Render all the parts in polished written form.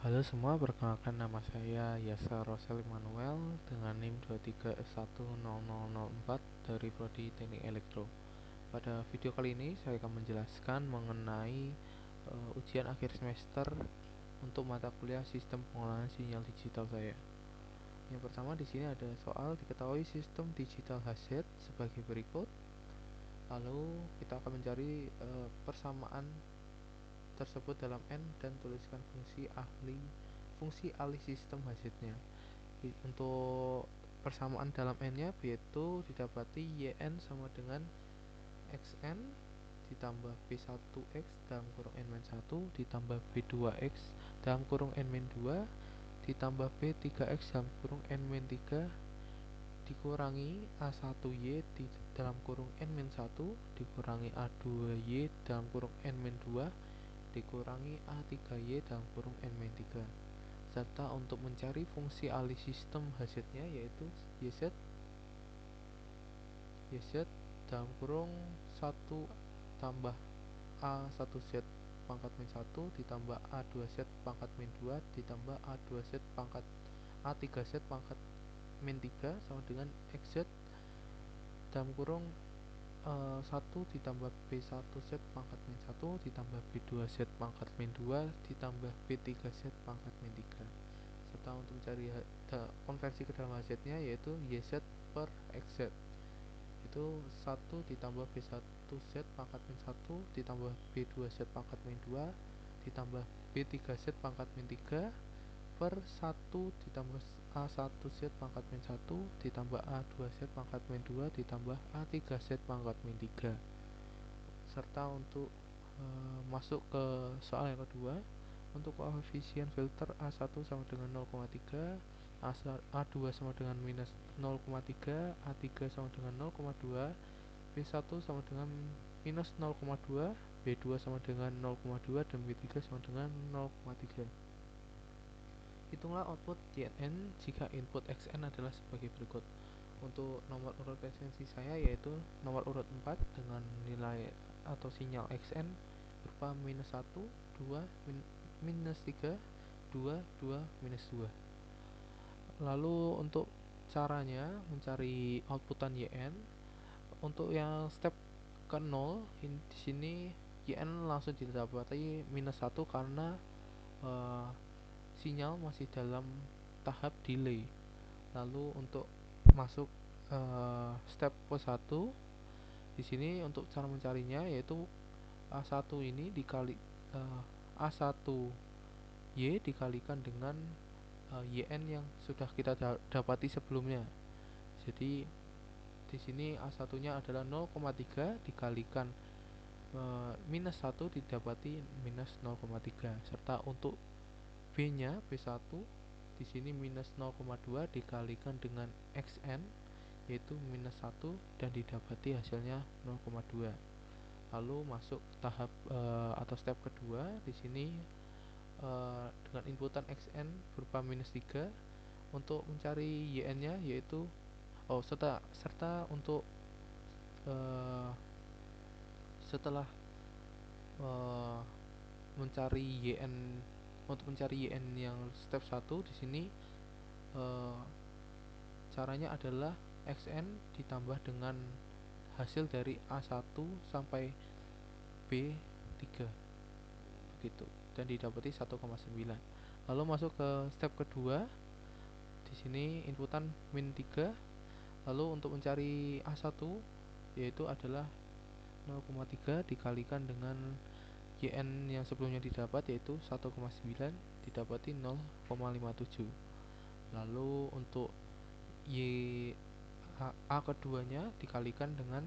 Halo semua, perkenalkan nama saya Yasa Rosel Immanuel dengan NIM 23S10004 dari Prodi Teknik Elektro. Pada video kali ini saya akan menjelaskan mengenai ujian akhir semester untuk mata kuliah Sistem Pengolahan Sinyal Digital saya. Yang pertama di sini ada soal diketahui sistem digital hazard sebagai berikut. Lalu kita akan mencari persamaan tersebut dalam N dan tuliskan fungsi alih sistem hazardnya. Untuk persamaan dalam N-nya yaitu didapati YN sama dengan XN ditambah B1X dalam kurung N-1 ditambah B2X dalam kurung N-2 ditambah B3X dalam kurung N-3 dikurangi A1Y di dalam kurung N-1 dikurangi A2Y dalam kurung N-2 dikurangi A3Y dalam kurung N-3, serta untuk mencari fungsi alih sistem hazardnya yaitu YZ dalam kurung 1 tambah A1Z pangkat min 1 ditambah A2Z pangkat min 2 ditambah A2Z pangkat A3Z pangkat min 3 sama dengan XZ dalam kurung 1 ditambah B1Z pangkat min 1 ditambah B2Z pangkat min 2 ditambah B3Z pangkat min 3, serta untuk mencari konversi ke dalam hazardnya yaitu YZ per XZ itu 1 ditambah B1Z pangkat min 1 ditambah B2Z pangkat min 2 ditambah B3Z pangkat min 3 per 1 ditambah A1Z pangkat min 1 ditambah A2Z pangkat min 2 ditambah A3Z pangkat min 3, serta untuk masuk ke soal yang kedua. Untuk koefisien filter A1 sama dengan 0,3, A2 sama dengan minus 0,3, A3 sama dengan 0,2, B1 sama dengan minus 0,2, B2 sama dengan 0,2, dan B3 sama dengan 0,3. Hitunglah output YN jika input XN adalah sebagai berikut. Untuk nomor urut frekuensi saya yaitu nomor urut 4 dengan nilai atau sinyal XN berupa minus 1, 2, minus 3, 2, 2, minus 2. Lalu untuk caranya mencari outputan YN, untuk yang step ke 0 di sini YN langsung didapati minus 1 karena sinyal masih dalam tahap delay. Lalu untuk masuk step ke 1 di sini untuk cara mencarinya yaitu A1 ini dikali A1Y dikalikan dengan YN yang sudah kita dapati sebelumnya. Jadi di sini A1-nya adalah 0,3 dikalikan minus 1 didapati minus 0,3, serta untuk B-nya B1 di sini minus 0,2 dikalikan dengan XN yaitu minus 1 dan didapati hasilnya 0,2. Lalu masuk tahap atau step kedua. Di sini dengan inputan XN berupa minus 3 untuk mencari YN-nya yaitu serta untuk setelah uh, mencari YN untuk mencari YN yang step 1 di sini caranya adalah XN ditambah dengan hasil dari A1 sampai B3 begitu dan didapati 1,9. Lalu masuk ke step kedua. Di sini inputan min 3. Lalu untuk mencari A1 yaitu adalah 0,3 dikalikan dengan YN yang sebelumnya didapat yaitu 1,9 didapati 0,57. Lalu untuk A keduanya dikalikan dengan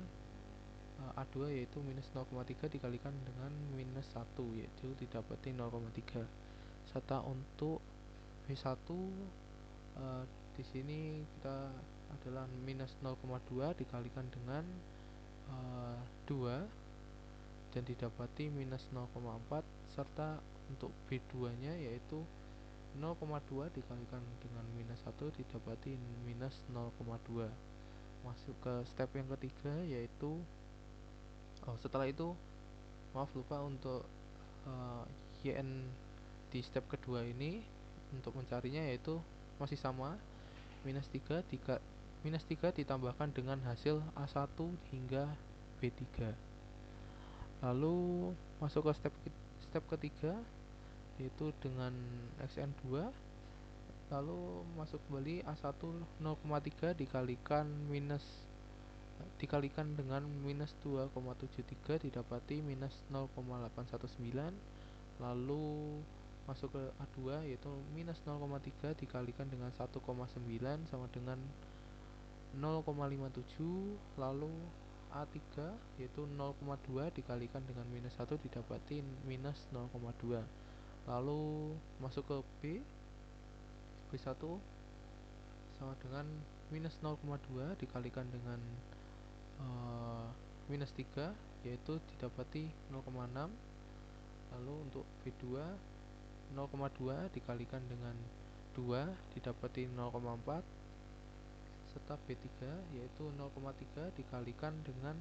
A2 yaitu minus 0,3 dikalikan dengan minus 1 yaitu didapati 0,3, serta untuk B1 di sini kita adalah minus 0,2 dikalikan dengan 2 dan didapati minus 0,4, serta untuk B2 nya yaitu 0,2 dikalikan dengan minus 1 didapati minus 0,2. Masuk ke step yang ketiga yaitu setelah itu maaf lupa untuk YN di step kedua ini untuk mencarinya yaitu masih sama, minus 3 ditambahkan dengan hasil A1 hingga B3. Lalu masuk ke step ketiga yaitu dengan xn2, lalu masuk kembali A1 0,3 dikalikan dengan minus 2,73 didapati minus 0,819. Lalu masuk ke A2 yaitu minus 0,3 dikalikan dengan 1,9 sama dengan 0,57. Lalu A3 yaitu 0,2 dikalikan dengan minus 1 didapati minus 0,2. Lalu masuk ke B1 sama dengan minus 0,2 dikalikan dengan minus 3 yaitu didapati 0,6. Lalu untuk B2 0,2 dikalikan dengan 2 didapati 0,4, serta B3 yaitu 0,3 dikalikan dengan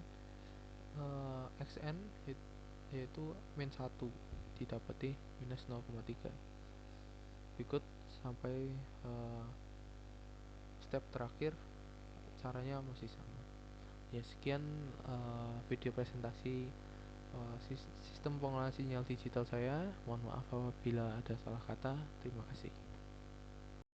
xn yaitu min 1 didapati minus 0,3. Berikut sampai step terakhir caranya masih sama. Ya, sekian video presentasi sistem pengolahan sinyal digital saya. Mohon maaf apabila ada salah kata. Terima kasih.